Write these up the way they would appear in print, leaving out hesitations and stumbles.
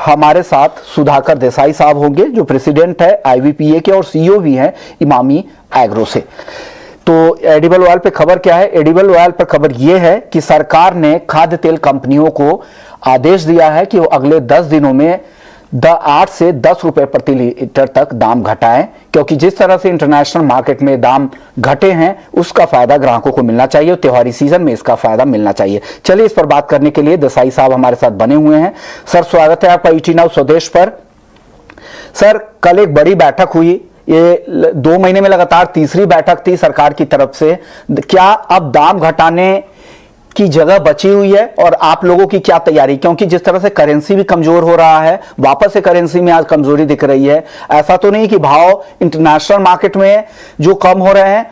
हमारे साथ सुधाकर देसाई साहब होंगे, जो प्रेसिडेंट है आईवीपीए के और सीईओ भी हैं इमामी एग्रो से। तो एडिबल ऑयल पे खबर क्या है? एडिबल ऑयल पर खबर यह है कि सरकार ने खाद्य तेल कंपनियों को आदेश दिया है कि वो अगले 10 दिनों में 8 से 10 रुपए प्रति लीटर तक दाम घटाएं, क्योंकि जिस तरह से इंटरनेशनल मार्केट में दाम घटे हैं उसका फायदा ग्राहकों को मिलना चाहिए और त्योहारी सीजन में इसका फायदा मिलना चाहिए। चलिए, इस पर बात करने के लिए देसाई साहब हमारे साथ बने हुए हैं। सर, स्वागत है आपका ईटी नाउ स्वदेश पर। सर, कल एक बड़ी बैठक हुई, ये 2 महीने में लगातार तीसरी बैठक थी सरकार की तरफ से। क्या अब दाम घटाने की जगह बची हुई है और आप लोगों की क्या तैयारी? क्योंकि जिस तरह से करेंसी भी कमजोर हो रहा है, वापस से करेंसी में आज कमजोरी दिख रही है। ऐसा तो नहीं कि भाव इंटरनेशनल मार्केट में जो कम हो रहे हैं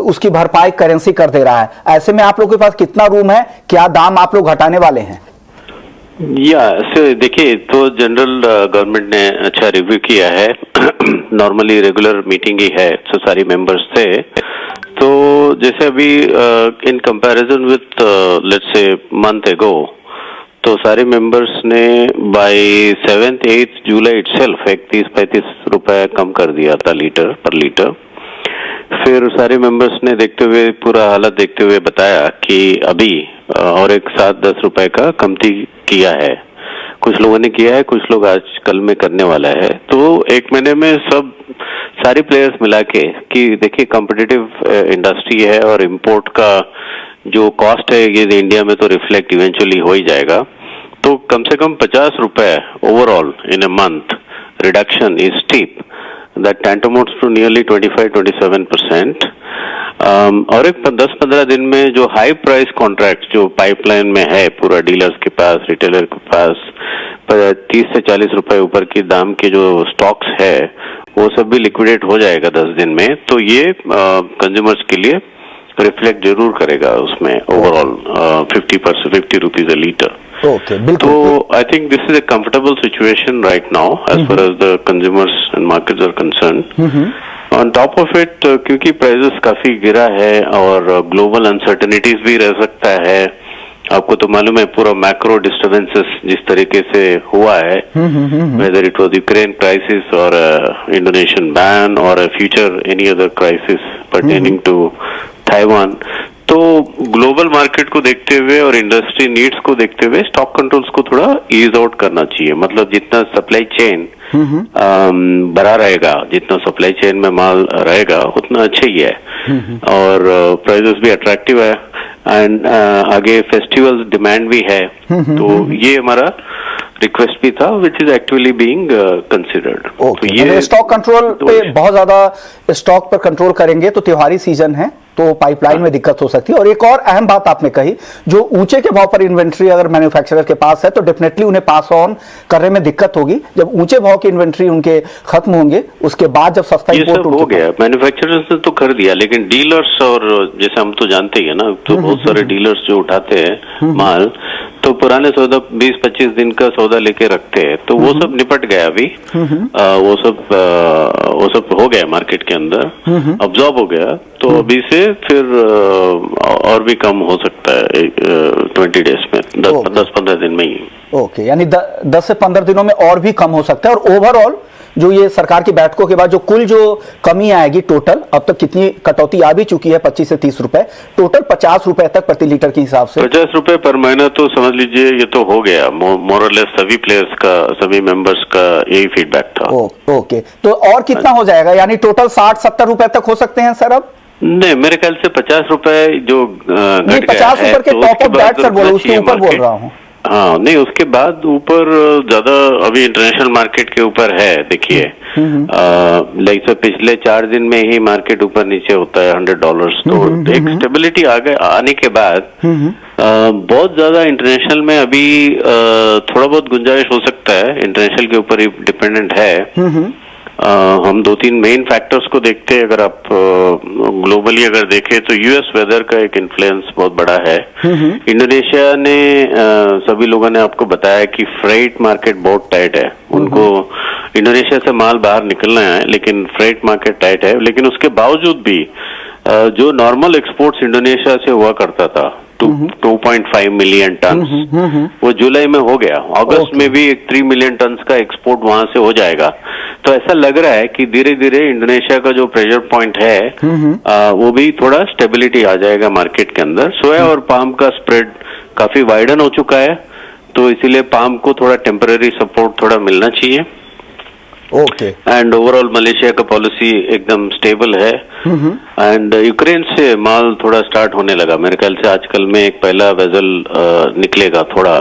उसकी भरपाई करेंसी कर दे रहा है। ऐसे में आप लोगों के पास कितना रूम है? क्या दाम आप लोग घटाने वाले हैं? देखिए, तो जनरल गवर्नमेंट ने अच्छा रिव्यू किया है। नॉर्मली रेगुलर मीटिंग ही है तो सारी मेंबर्स से। तो जैसे अभी in comparison with let's say month एगो, तो सारे मेंबर्स ने बाय 7-8 जुलाई इटसेल्फ 31-35 रुपए कम कर दिया था पर लीटर। फिर सारे मेंबर्स ने देखते हुए, पूरा हालत देखते हुए बताया कि अभी और एक 7-10 रुपए का कमती किया है। कुछ लोगों ने किया है, कुछ लोग आज कल में करने वाला है। तो 1 महीने में सब सारे प्लेयर्स मिला के, कि देखिए कॉम्पिटिटिव इंडस्ट्री है और इंपोर्ट का जो कॉस्ट है ये इंडिया में तो रिफ्लेक्ट इवेंचुअली हो ही जाएगा। तो कम से कम 50 रुपए overall in a month reduction is steep, that tantamount to nearly 25-27%। और एक 10-15 दिन में जो हाई प्राइस कॉन्ट्रैक्ट जो पाइपलाइन में है पूरा डीलर्स के पास, रिटेलर के पास, 30 से 40 रुपए ऊपर की दाम के जो स्टॉक्स है वो सब भी लिक्विडेट हो जाएगा 10 दिन में। तो ये कंज्यूमर्स के लिए रिफ्लेक्ट जरूर करेगा उसमें overall 50 rupees a litre. Okay, बिल्कुल। तो I think this is a comfortable situation right now as far as the consumers and markets are concerned. On top of it, क्योंकि प्राइसेस काफी गिरा है और ग्लोबल अनसर्टेनिटीज भी रह सकता है। आपको तो मालूम है पूरा मैक्रो डिस्टर्बेंसेस जिस तरीके से हुआ है, whether it was Ukraine crisis और इंडोनेशियन बैन और future any other crisis pertaining to Taiwan. तो ग्लोबल मार्केट को देखते हुए और इंडस्ट्री नीड्स को देखते हुए स्टॉक कंट्रोल्स को थोड़ा ईज आउट करना चाहिए। मतलब जितना सप्लाई चेन बड़ा रहेगा, जितना सप्लाई चेन में माल रहेगा उतना अच्छा ही है और प्राइसेस भी अट्रैक्टिव है एंड आगे फेस्टिवल्स डिमांड भी है। तो ये हमारा रिक्वेस्ट भी था which is actually being considered. तो ये स्टॉक कंट्रोल पे बहुत ज्यादा स्टॉक पर कंट्रोल करेंगे तो त्योहारी सीजन है तो पाइपलाइन में दिक्कत हो सकती है। और एक और अहम बात आपने कही, जो ऊंचे के भाव पर इन्वेंट्री अगर मैन्युफैक्चरर के पास है तो डेफिनेटली उन्हें पास ऑन करने में दिक्कत होगी। जब ऊंचे भाव की इन्वेंट्री उनके खत्म होंगे उसके बाद जब सस्ता इंपोर्ट हो गया, मैन्युफैक्चरर्स ने तो कर दिया, लेकिन डीलर्स और जैसे हम तो जानते ही है ना, तो बहुत सारे डीलर्स जो उठाते हैं माल, तो पुराने सौदा 20-25 दिन का सौदा लेके रखते हैं, तो वो सब निपट गया अभी। वो सब हो गया मार्केट के अंदर, अब्जॉर्ब हो गया। तो अभी से फिर और भी कम हो सकता है 20 डेज में, 10-15 दिन में ही। ओके, यानी 10 से 15 दिनों में और भी कम हो सकता है। और ओवरऑल जो ये सरकार की बैठकों के बाद जो कुल जो कमी आएगी टोटल, अब तक कितनी कटौती आ भी चुकी है 25 से 30 रुपए, टोटल 50 रुपए तक प्रति लीटर के हिसाब से 50 रुपए पर महीना, तो समझ लीजिए ये तो हो गया मोर और लेस सभी प्लेयर्स का, सभी मेंबर्स का यही फीडबैक था। ओके, तो और कितना हो जाएगा? यानी टोटल 60-70 रुपए तक हो सकते हैं सर अब? नहीं, मेरे ख्याल से 50 रुपए जो नहीं, 50 ऊपर के टॉप ऑफ दैट सर बोलो, उसके ऊपर बोल रहा हूँ। हाँ, नहीं उसके बाद ऊपर ज्यादा अभी इंटरनेशनल मार्केट के ऊपर है। देखिए लाइक पिछले 4 दिन में ही मार्केट ऊपर नीचे होता है $100। तो एक स्टेबिलिटी आने के बाद बहुत ज्यादा इंटरनेशनल में अभी थोड़ा बहुत गुंजाइश हो सकता है, इंटरनेशनल के ऊपर ही डिपेंडेंट है। हम 2-3 मेन फैक्टर्स को देखते हैं। अगर आप ग्लोबली अगर देखें तो यूएस वेदर का एक इन्फ्लुएंस बहुत बड़ा है। इंडोनेशिया ने सभी लोगों ने आपको बताया कि फ्रेट मार्केट बहुत टाइट है, उनको इंडोनेशिया से माल बाहर निकलना है लेकिन फ्रेट मार्केट टाइट है। लेकिन उसके बावजूद भी जो नॉर्मल एक्सपोर्ट्स इंडोनेशिया से हुआ करता था 2.5 मिलियन टन, वो जुलाई में हो गया। अगस्त में भी एक 3 मिलियन टन का एक्सपोर्ट वहां से हो जाएगा। तो ऐसा लग रहा है कि धीरे धीरे इंडोनेशिया का जो प्रेशर पॉइंट है वो भी थोड़ा स्टेबिलिटी आ जाएगा मार्केट के अंदर। सोया और पाम का स्प्रेड काफी वाइडन हो चुका है, तो इसीलिए पाम को थोड़ा टेम्पररी सपोर्ट थोड़ा मिलना चाहिए। ओके। एंड ओवरऑल मलेशिया का पॉलिसी एकदम स्टेबल है। एंड यूक्रेन से माल थोड़ा स्टार्ट होने लगा, मेरे ख्याल से आजकल में एक पहला वेजल निकलेगा थोड़ा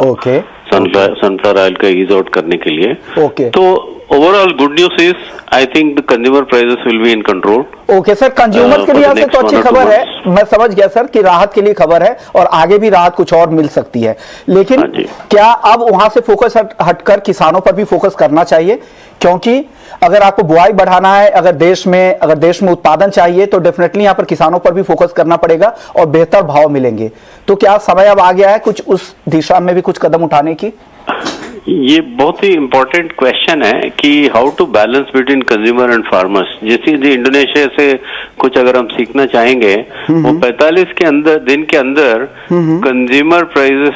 सनफ्लावर ऑयल का ईज आउट करने के लिए। ओके। तो overall good news is I think the consumer prices will be in control. Okay sir, consumer के लिहाज से तो अच्छी खबर है, मैं समझ गया सर कि राहत के लिए खबर है और आगे भी राहत कुछ और मिल सकती है, लेकिन क्या अब वहां से फोकस हटकर किसानों पर भी फोकस करना चाहिए? क्योंकि अगर आपको बुआई बढ़ाना है, अगर देश में उत्पादन चाहिए, तो डेफिनेटली यहां पर किसानों पर भी फोकस करना पड़ेगा और बेहतर भाव मिलेंगे। तो क्या समय अब आ गया है कुछ उस दिशा में भी कुछ कदम उठाने की? ये बहुत ही इम्पोर्टेंट क्वेश्चन है कि how to balance between consumer and farmers. जैसे इंडोनेशिया से कुछ अगर हम सीखना चाहेंगे, वो 45 दिन के अंदर कंज्यूमर प्राइसेस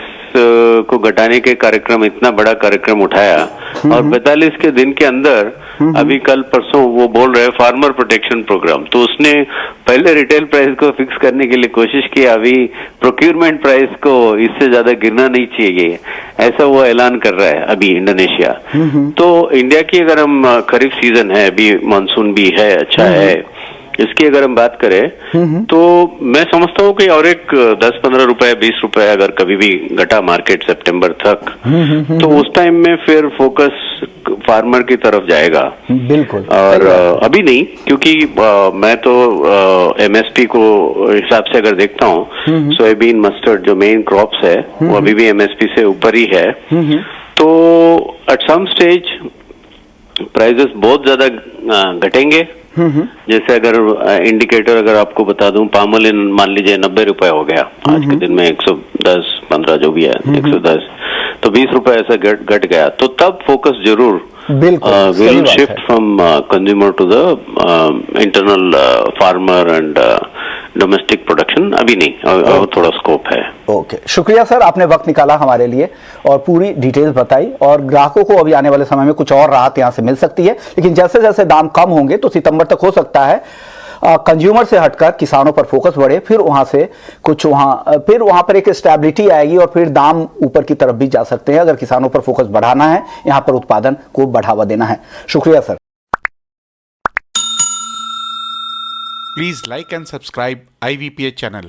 को घटाने के कार्यक्रम, इतना बड़ा कार्यक्रम उठाया, और 45 के दिन के अंदर अभी कल परसों वो बोल रहे हैं फार्मर प्रोटेक्शन प्रोग्राम। तो उसने पहले रिटेल प्राइस को फिक्स करने के लिए कोशिश की, अभी प्रोक्यूरमेंट प्राइस को इससे ज्यादा गिरना नहीं चाहिए, ऐसा वो ऐलान कर रहा है अभी इंडोनेशिया। तो इंडिया की अगर हम खरीफ सीजन है, अभी मानसून भी है, अच्छा है, इसकी अगर हम बात करें तो मैं समझता हूँ कि और एक 10-15 रुपए 20 रुपए अगर कभी भी घटा मार्केट सितंबर तक, तो उस टाइम में फिर फोकस फार्मर की तरफ जाएगा। बिल्कुल। और अभी नहीं, क्योंकि मैं तो एमएसपी को हिसाब से अगर देखता हूँ, सोयाबीन मस्टर्ड जो मेन क्रॉप्स है वो अभी भी एमएसपी से ऊपर ही है। तो एट सम स्टेज प्राइसेस बहुत ज्यादा घटेंगे। जैसे अगर इंडिकेटर अगर आपको बता दूं, पाम ऑयल मान लीजिए 90 रुपए हो गया, आज के दिन में 110-15 जो भी है 110, तो 20 रुपए ऐसा घट गया, तो तब फोकस जरूर will shift from consumer to the internal farmer and domestic production. अभी नहीं, और थोड़ा स्कोप है। ओके, शुक्रिया सर, आपने वक्त निकाला हमारे लिए और पूरी डिटेल्स बताई। और ग्राहकों को अभी आने वाले समय में कुछ और राहत यहाँ से मिल सकती है, लेकिन जैसे जैसे दाम कम होंगे तो सितंबर तक हो सकता है कंज्यूमर से हटकर किसानों पर फोकस बढ़े, फिर वहां पर एक स्टेबिलिटी आएगी और फिर दाम ऊपर की तरफ भी जा सकते हैं, अगर किसानों पर फोकस बढ़ाना है, यहाँ पर उत्पादन को बढ़ावा देना है। शुक्रिया sir. Please like and subscribe IVPH channel.